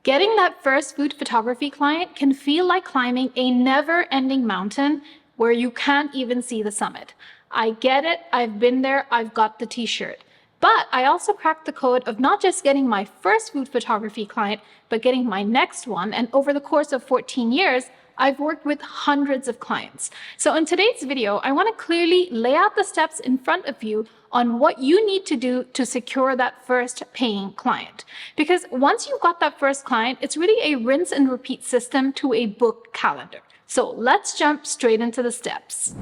Getting that first food photography client can feel like climbing a never-ending mountain where you can't even see the summit. I get it, I've been there, I've got the t-shirt. But I also cracked the code of not just getting my first food photography client, but getting my next one. And over the course of 14 years, I've worked with hundreds of clients. So in today's video, I want to clearly lay out the steps in front of you on what you need to do to secure that first paying client. Because once you've got that first client, it's really a rinse and repeat system to a booked calendar. So let's jump straight into the steps.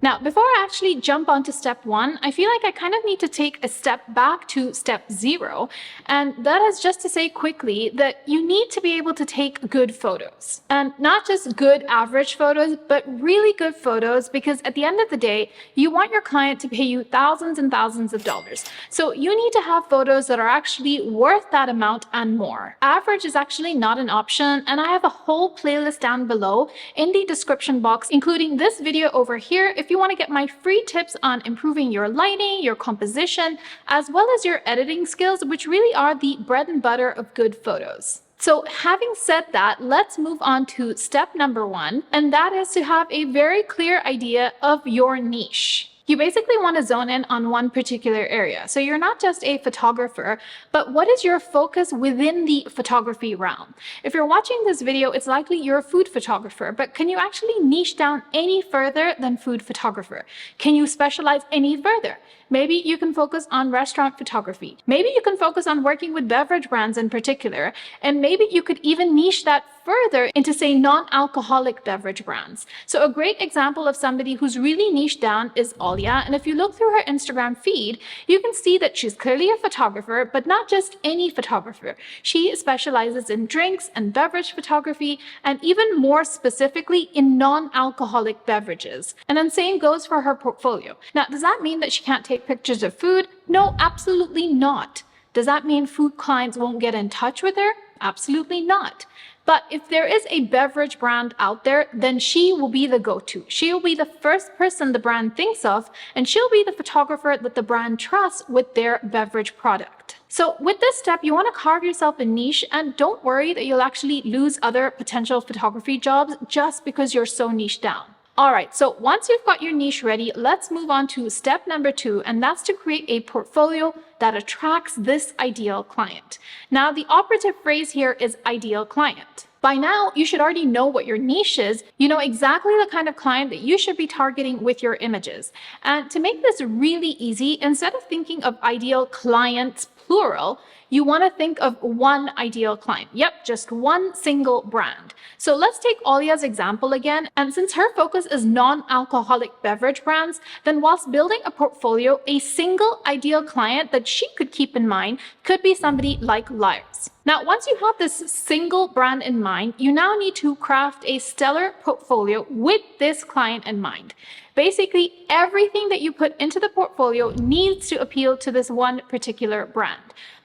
Now, before I actually jump onto step one, I feel like I kind of need to take a step back to step 0. And that is just to say quickly that you need to be able to take good photos. And not just good average photos, but really good photos, because at the end of the day, you want your client to pay you thousands and thousands of dollars. So you need to have photos that are actually worth that amount and more. Average is actually not an option, and I have a whole playlist down below in the description box, including this video over here if you want to get my free tips on improving your lighting, your composition, as well as your editing skills, which really are the bread and butter of good photos. So having said that, let's move on to step number 1, and that is to have a very clear idea of your niche. You basically want to zone in on one particular area. So you're not just a photographer, but what is your focus within the photography realm? If you're watching this video, it's likely you're a food photographer, but can you actually niche down any further than food photographer? Can you specialize any further? Maybe you can focus on restaurant photography. Maybe you can focus on working with beverage brands in particular, and maybe you could even niche that further into, say, non-alcoholic beverage brands. So a great example of somebody who's really niched down is Alia, and if you look through her Instagram feed, you can see that she's clearly a photographer, but not just any photographer. She specializes in drinks and beverage photography, and even more specifically in non-alcoholic beverages. And then same goes for her portfolio. Now, does that mean that she can't take pictures of food? No, absolutely not. Does that mean food clients won't get in touch with her? Absolutely not. But if there is a beverage brand out there, then she will be the go-to. She will be the first person the brand thinks of, and she'll be the photographer that the brand trusts with their beverage product. So with this step, you want to carve yourself a niche, and don't worry that you'll actually lose other potential photography jobs just because you're so niche down. All right, so once you've got your niche ready, let's move on to step number 2, and that's to create a portfolio that attracts this ideal client. Now, the operative phrase here is ideal client. By now, you should already know what your niche is. You know exactly the kind of client that you should be targeting with your images. And to make this really easy, instead of thinking of ideal clients, plural, you want to think of one ideal client. Yep, just one single brand. So let's take Alia's example again. And since her focus is non-alcoholic beverage brands, then whilst building a portfolio, a single ideal client that she could keep in mind could be somebody like Lyre's. Now, once you have this single brand in mind, you now need to craft a stellar portfolio with this client in mind. Basically, everything that you put into the portfolio needs to appeal to this one particular brand.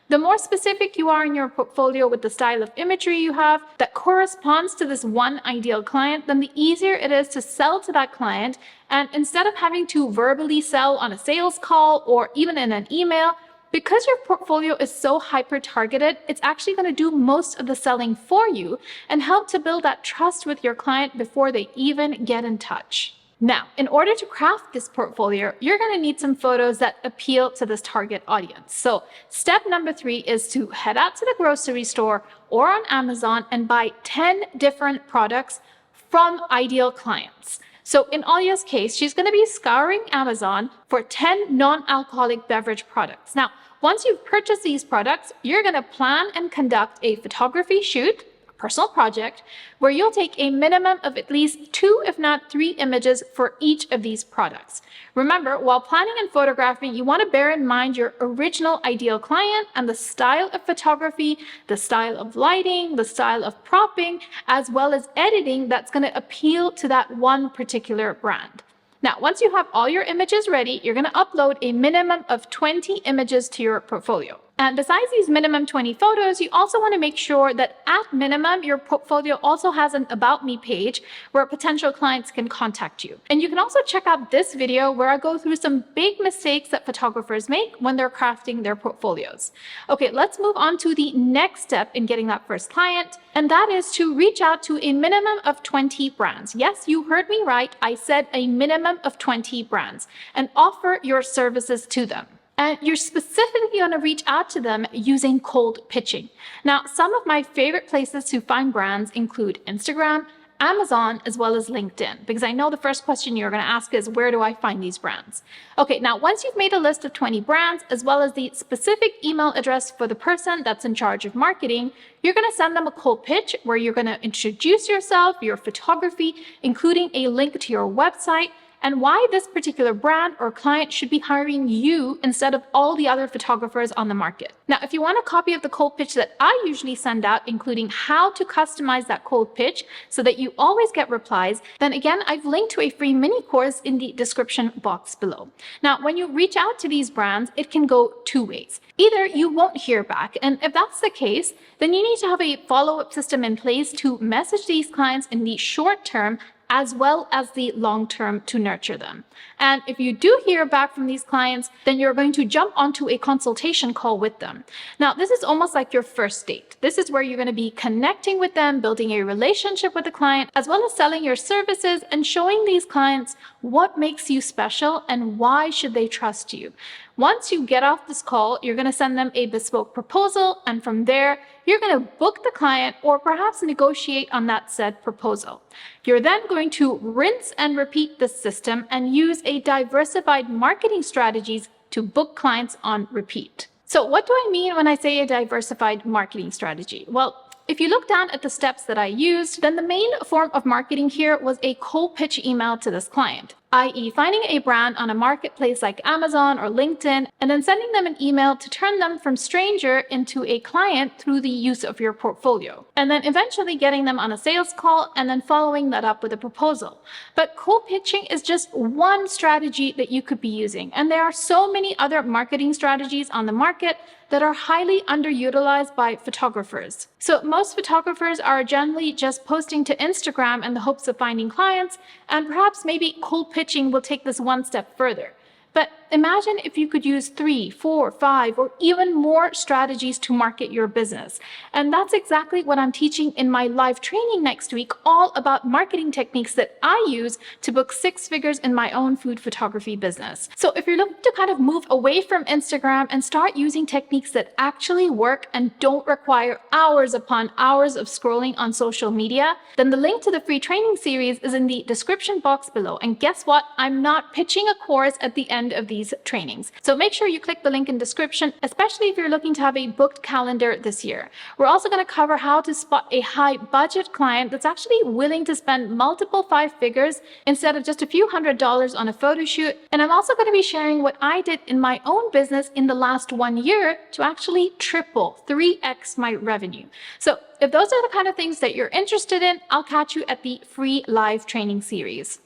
The more specific you are in your portfolio with the style of imagery you have that corresponds to this one ideal client, then the easier it is to sell to that client. And instead of having to verbally sell on a sales call or even in an email, because your portfolio is so hyper-targeted, it's actually going to do most of the selling for you and help to build that trust with your client before they even get in touch. Now, in order to craft this portfolio, you're going to need some photos that appeal to this target audience. So step number 3 is to head out to the grocery store or on Amazon and buy 10 different products from ideal clients. So in Alia's case, she's going to be scouring Amazon for 10 non-alcoholic beverage products. Now, once you've purchased these products, you're going to plan and conduct a photography shoot, personal project, where you'll take a minimum of at least 2, if not 3 images for each of these products. Remember, while planning and photographing, you want to bear in mind your original ideal client and the style of photography, the style of lighting, the style of propping, as well as editing that's going to appeal to that one particular brand. Now, once you have all your images ready, you're going to upload a minimum of 20 images to your portfolio. And besides these minimum 20 photos, you also want to make sure that at minimum, your portfolio also has an About Me page where potential clients can contact you. And you can also check out this video where I go through some big mistakes that photographers make when they're crafting their portfolios. Okay, let's move on to the next step in getting that first client, and that is to reach out to a minimum of 20 brands. Yes, you heard me right. I said a minimum of 20 brands, and offer your services to them. And you're specifically going to reach out to them using cold pitching. Now, some of my favorite places to find brands include Instagram, Amazon, as well as LinkedIn, because I know the first question you're going to ask is, where do I find these brands? Okay, now once you've made a list of 20 brands, as well as the specific email address for the person that's in charge of marketing, you're going to send them a cold pitch where you're going to introduce yourself, your photography, including a link to your website, and why this particular brand or client should be hiring you instead of all the other photographers on the market. Now, if you want a copy of the cold pitch that I usually send out, including how to customize that cold pitch so that you always get replies, then again, I've linked to a free mini course in the description box below. Now, when you reach out to these brands, it can go two ways. Either you won't hear back, and if that's the case, then you need to have a follow-up system in place to message these clients in the short term as well as the long term to nurture them. And if you do hear back from these clients, then you're going to jump onto a consultation call with them. Now, this is almost like your first date. This is where you're going to be connecting with them, building a relationship with the client, as well as selling your services and showing these clients what makes you special and why should they trust you. Once you get off this call, you're going to send them a bespoke proposal, and from there, you're going to book the client or perhaps negotiate on that said proposal. You're then going to rinse and repeat the system and use a diversified marketing strategies to book clients on repeat. So what do I mean when I say a diversified marketing strategy? Well, if you look down at the steps that I used, then the main form of marketing here was a cold pitch email to this client, i.e. finding a brand on a marketplace like Amazon or LinkedIn, and then sending them an email to turn them from stranger into a client through the use of your portfolio, and then eventually getting them on a sales call and then following that up with a proposal. But cold pitching is just one strategy that you could be using, and there are so many other marketing strategies on the market that are highly underutilized by photographers. So most photographers are generally just posting to Instagram in the hopes of finding clients, and perhaps maybe cold pitching will take this one step further. But imagine if you could use 3, 4, 5, or even more strategies to market your business. And that's exactly what I'm teaching in my live training next week, all about marketing techniques that I use to book 6 figures in my own food photography business. So if you're looking to kind of move away from Instagram and start using techniques that actually work and don't require hours upon hours of scrolling on social media, then the link to the free training series is in the description box below. And guess what? I'm not pitching a course at the end of these trainings. So make sure you click the link in description, especially if you're looking to have a booked calendar this year. We're also going to cover how to spot a high budget client that's actually willing to spend multiple 5 figures instead of just a few $100s on a photo shoot. And I'm also going to be sharing what I did in my own business in the last 1 year to actually triple, 3x my revenue. So if those are the kind of things that you're interested in, I'll catch you at the free live training series.